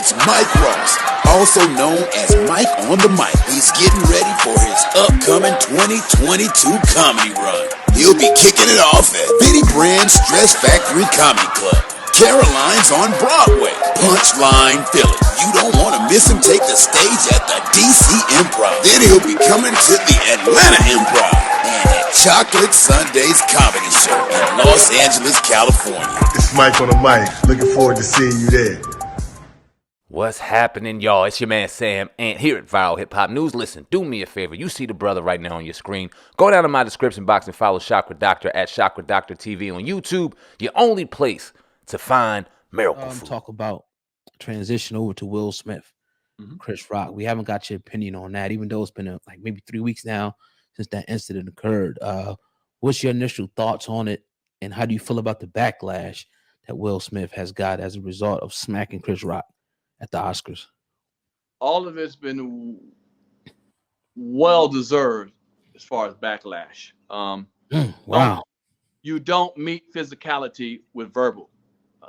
It's Mike Ross, also known as Mike on the Mic. He's getting ready for his upcoming 2022 comedy run. He'll be kicking it off at Bitty Brand's Stress Factory Comedy Club, Caroline's on Broadway, Punchline Philly. You don't want to miss him take the stage at the DC Improv. Then he'll be coming to the Atlanta Improv and at Chocolate Sunday's Comedy Show in Los Angeles, California. It's Mike on the Mic. Looking forward to seeing you there. What's happening, y'all? It's your man Sam Ant here at Viral Hip Hop News. Listen, do me a favor. You see the brother right now on your screen. Go down to my description box and follow Chakra Doctor at Chakra Doctor TV on YouTube. Your only place to find miracle food. Talk about transition over to Will Smith, Chris Rock. We haven't got your opinion on that, even though it's been like maybe 3 weeks now since that incident occurred. What's your initial thoughts on it, and how do you feel about the backlash that Will Smith has got as a result of smacking Chris Rock at the Oscars? All of it's been well deserved as far as backlash. Wow. You don't meet physicality with verbal.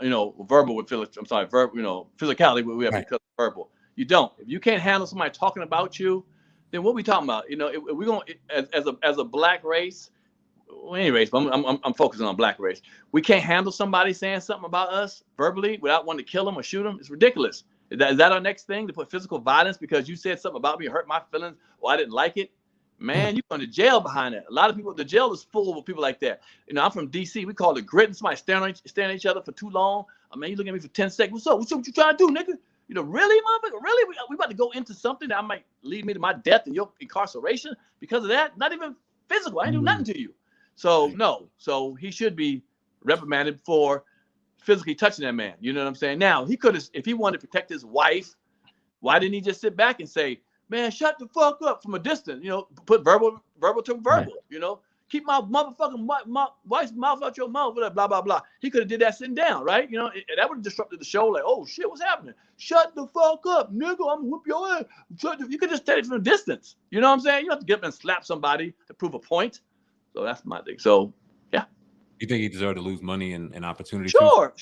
Verbal with physicality we have because of verbal. You don't. If you can't handle somebody talking about you, then what we talking about? If we're going as a black race, any race, but I'm focusing on black race. We can't handle somebody saying something about us verbally without wanting to kill them or shoot them. It's ridiculous. Is that our next thing, to put physical violence because you said something about me, hurt my feelings, or I didn't like it? Man, you're going to jail behind that. A lot of people, the jail is full of people like that. I'm from DC. We call it grit, and somebody staring at each other for too long. I mean, you looking at me for 10 seconds. What's up? What you trying to do, nigga? Really, motherfucker? Really? We about to go into something that might lead me to my death and your incarceration because of that? Not even physical. I ain't do nothing to you. So, no. So he should be reprimanded for physically touching that man. You know what I'm saying? Now, he could have, if he wanted to protect his wife, why didn't he just sit back and say, man, shut the fuck up from a distance, put verbal to verbal, keep my motherfucking my wife's mouth out your mouth, blah, blah, blah. He could have did that sitting down, right? That would have disrupted the show. Like, oh shit, what's happening? Shut the fuck up, nigga, I'm gonna whoop your ass. You could just tell it from a distance. You know what I'm saying? You don't have to get up and slap somebody to prove a point. So that's my thing. So, yeah. You think he deserved to lose money and opportunity? Sure.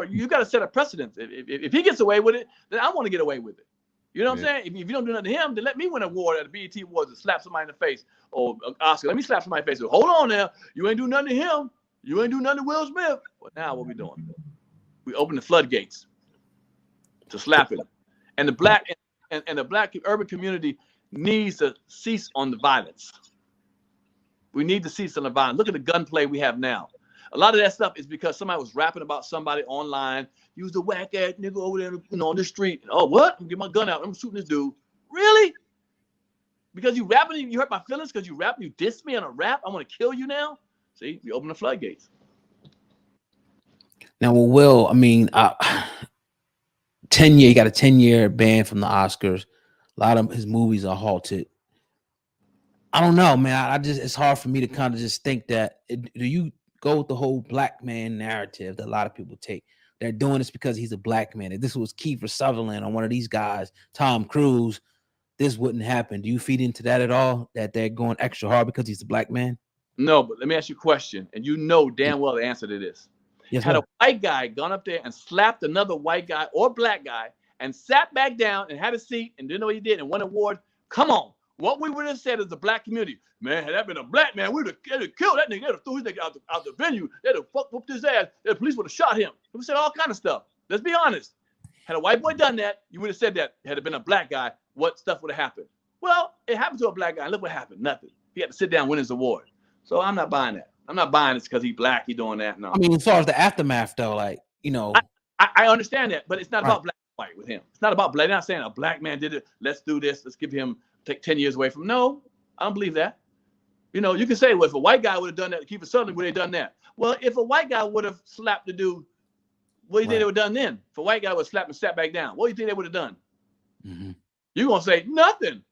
You got to set a precedent. If he gets away with it, then I want to get away with it. You know what I'm saying? If you don't do nothing to him, then let me win an award at the BET Awards and slap somebody in the face. Or Oscar, let me slap somebody in the face. Hold on now. You ain't do nothing to him. You ain't do nothing to Will Smith. Well, now what we doing? We open the floodgates to slapping. And the black and the black urban community needs to cease on the violence. We need to cease on the violence. Look at the gunplay we have now. A lot of that stuff is because somebody was rapping about somebody online. Use the whack ass nigga over there, on the street. Oh, what? I'm get my gun out. I'm shooting this dude. Really? Because you rapping, you hurt my feelings because you rapping, you dissed me on a rap. I want to kill you now. See, we open the floodgates. Now, Will, I mean, 10-year, he got a 10-year ban from the Oscars. A lot of his movies are halted. I don't know, man. It's hard for me to kind of just think that. Do you go with the whole black man narrative that a lot of people take? They're doing this because he's a black man. If this was Kiefer Sutherland or one of these guys, Tom Cruise, this wouldn't happen. Do you feed into that at all, that they're going extra hard because he's a black man? No, but let me ask you a question, and you know damn well the answer to this. Yes, had a white guy gone up there and slapped another white guy or black guy and sat back down and had a seat and didn't know what he did and won an award, come on. What we would have said as the black community, man, had that been a black man, we would have killed that nigga. They'd have threw his nigga out the venue. They'd have whooped his ass. The police would have shot him. We said all kind of stuff. Let's be honest. Had a white boy done that, you would have said that. Had it been a black guy, what stuff would have happened? Well, it happened to a black guy. Look what happened. Nothing. He had to sit down and win his award. So I'm not buying that. I'm not buying this because he's black. He doing that. No. I mean, as far as the aftermath, though, I understand that, but it's not about black and white with him. It's not about black. They're not saying a black man did it. Let's do this. Let's give him. Take 10 years away from. No, I don't believe that. You can say, well, if a white guy would have done that, Kiefer Sutherland would have done that. Well, if a white guy would have slapped the dude, what do you think they would have done then? If a white guy would have slapped and sat back down, what do you think they would have done? Mm-hmm. You're going to say nothing.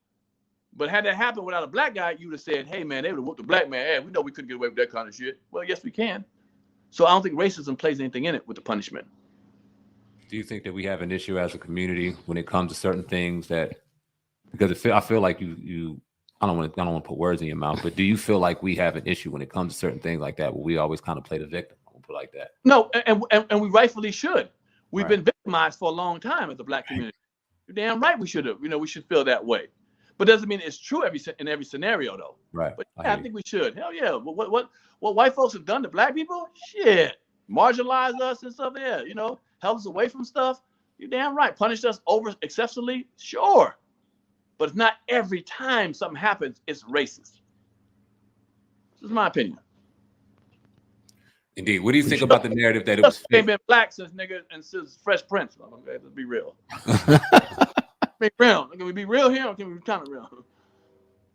But had that happened without a black guy, you would have said, hey, man, they would have whooped the black man. Hey, we know we couldn't get away with that kind of shit. Well, yes, we can. So I don't think racism plays anything in it with the punishment. Do you think that we have an issue as a community when it comes to certain things that, because I feel like you I don't want to put words in your mouth, but do you feel like we have an issue when it comes to certain things like that, where we always kind of play the victim? I'll put it like that. No, and we rightfully should. We've been victims. victimized for a long time as the black community. You're damn right we should have. We should feel that way. But doesn't mean it's true in every scenario though. Right. But yeah, I think we should. Hell yeah. What white folks have done to black people? Shit. Marginalized us and stuff. Yeah. Held us away from stuff. You're damn right. Punished us over excessively. Sure. But it's not every time something happens, it's racist. This is my opinion. Indeed. What do you think about the narrative that it was ain't been black since since Fresh Prince? Okay, let's be real. Be real. Can we be real here or can we be kind of real?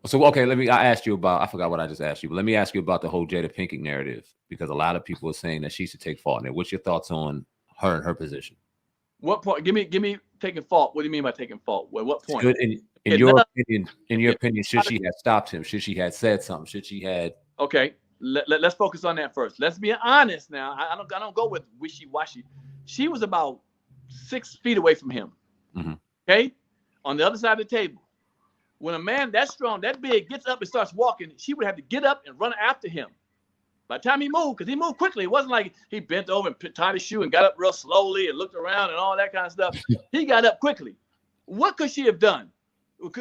So, okay, I asked you about, I forgot what I just asked you, but let me ask you about the whole Jada Pinkett narrative, because a lot of people are saying that she should take fault in it. What's your thoughts on her and her position? What point? Give me taking fault. What do you mean by taking fault? What point? Good. In your opinion, should she have stopped him? Should she have said something? Should she had? Okay, let's focus on that first. Let's be honest now. I don't go with wishy-washy. She was about 6 feet away from him. Mm-hmm. Okay, on the other side of the table. When a man that strong, that big, gets up and starts walking, she would have to get up and run after him. By the time he moved, because he moved quickly, it wasn't like he bent over and tied his shoe and got up real slowly and looked around and all that kind of stuff. He got up quickly. What could she have done?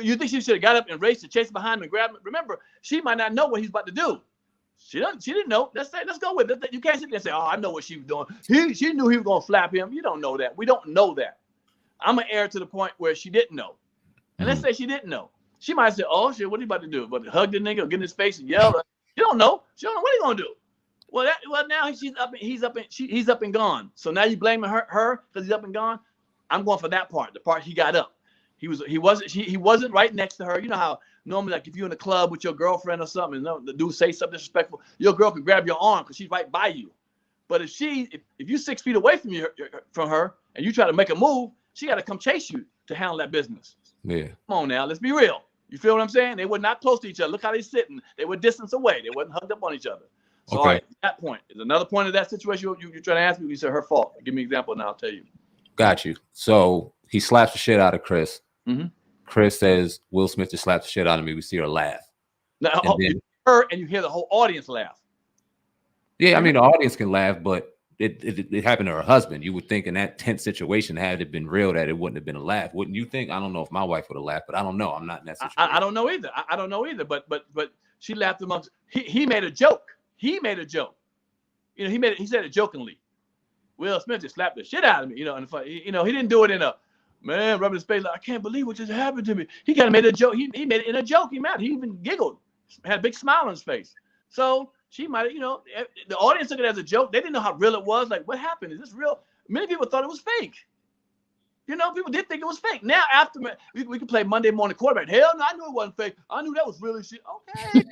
You think she should have got up and raced to chase behind him and grab him? Remember, she might not know what he's about to do. She didn't know. Let's go with it. You can't sit there and say, "Oh, I know what she was doing." She knew he was gonna flap him. You don't know that. We don't know that. I'm gonna err to the point where she didn't know. And let's say she didn't know. She might say, "Oh shit, what are you about to do? But hug the nigga or get in his face and yell?" You don't know. She don't know what he's gonna do. Well, now he's up and gone. So now you blaming her because he's up and gone. I'm going for that part. The part he got up. He wasn't right next to her. You know how normally, like if you're in a club with your girlfriend or something, and the dude say something disrespectful, your girl can grab your arm because she's right by you. But if you're 6 feet away from her and you try to make a move, she got to come chase you to handle that business. Yeah. Come on now, let's be real. You feel what I'm saying? They were not close to each other. Look how they're sitting. They were distance away. They wasn't hugged up on each other. So, all right, that point is another point of that situation. You're trying to ask me. You said her fault. Give me an example, and I'll tell you. Got you. So he slaps the shit out of Chris. Mm-hmm. Chris says Will Smith just slapped the shit out of me. We see her laugh. Now, you hear the whole audience laugh. Yeah, I mean the audience can laugh, but it happened to her husband. You would think in that tense situation, had it been real, that it wouldn't have been a laugh. Wouldn't you think? I don't know if my wife would have laughed, but I don't know. I'm not in that situation. I don't know either. I don't know either. But she laughed amongst. He made a joke. He made a joke. He said it jokingly. Will Smith just slapped the shit out of me. And he didn't do it in a man rubbing his face like I can't believe what just happened to me. He kind of made a joke. He made it in a joke. He even giggled, had a big smile on his face. So she might, the audience took it as a joke. They didn't know how real it was. Like, what happened? Is this real? Many people thought it was fake. People did think it was fake. Now, after we can play Monday morning quarterback. Hell no, I knew it wasn't fake. I knew that was really shit. Okay.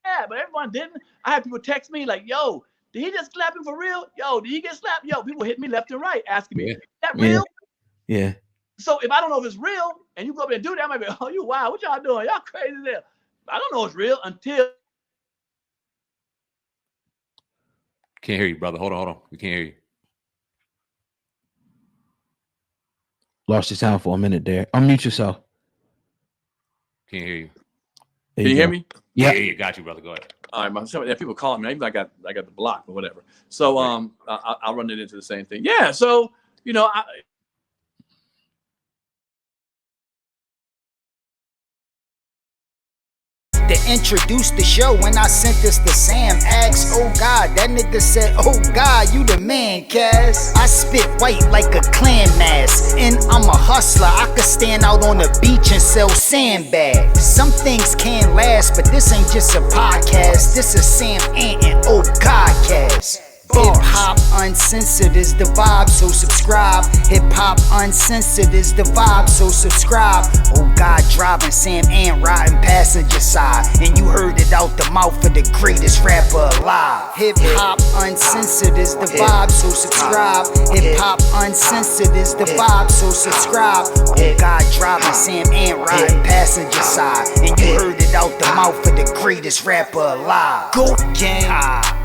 Yeah, but everyone didn't. I had people text me like, yo, did he just slap him for real? Yo, did he get slapped? Yo, people hit me left and right asking me, is that real? Yeah. So if I don't know if it's real and you go up there and do that, I might be, oh, you wild. What y'all doing? Y'all crazy there. I don't know it's real until. Can't hear you, brother. Hold on. We can't hear you. Lost your sound for a minute there. Unmute yourself. Can't hear you. Can you hear me? Yeah. Yeah, got you, brother. Go ahead. All right, some people calling me. Maybe I got the block or whatever. So I'll run it into the same thing. Yeah. So To introduce the show, when I sent this to Sam, asked, oh God, that nigga said, oh God, you the man, Cass. I spit white like a clan mask, and I'm a hustler. I could stand out on the beach and sell sandbags. Some things can't last, but this ain't just a podcast. This is Sam Ant and oh God, Cass. Hip hop uncensored is the vibe, so subscribe. Hip hop uncensored is the vibe, so subscribe. Oh God, driving Sam Ant riding passenger side, and you heard it out the mouth of the greatest rapper alive. Hip hop uncensored is the vibe, so subscribe. Hip hop uncensored is the vibe, so subscribe. Oh God, driving Sam Ant riding passenger side, and you heard it out the mouth of the greatest rapper alive. Go gang.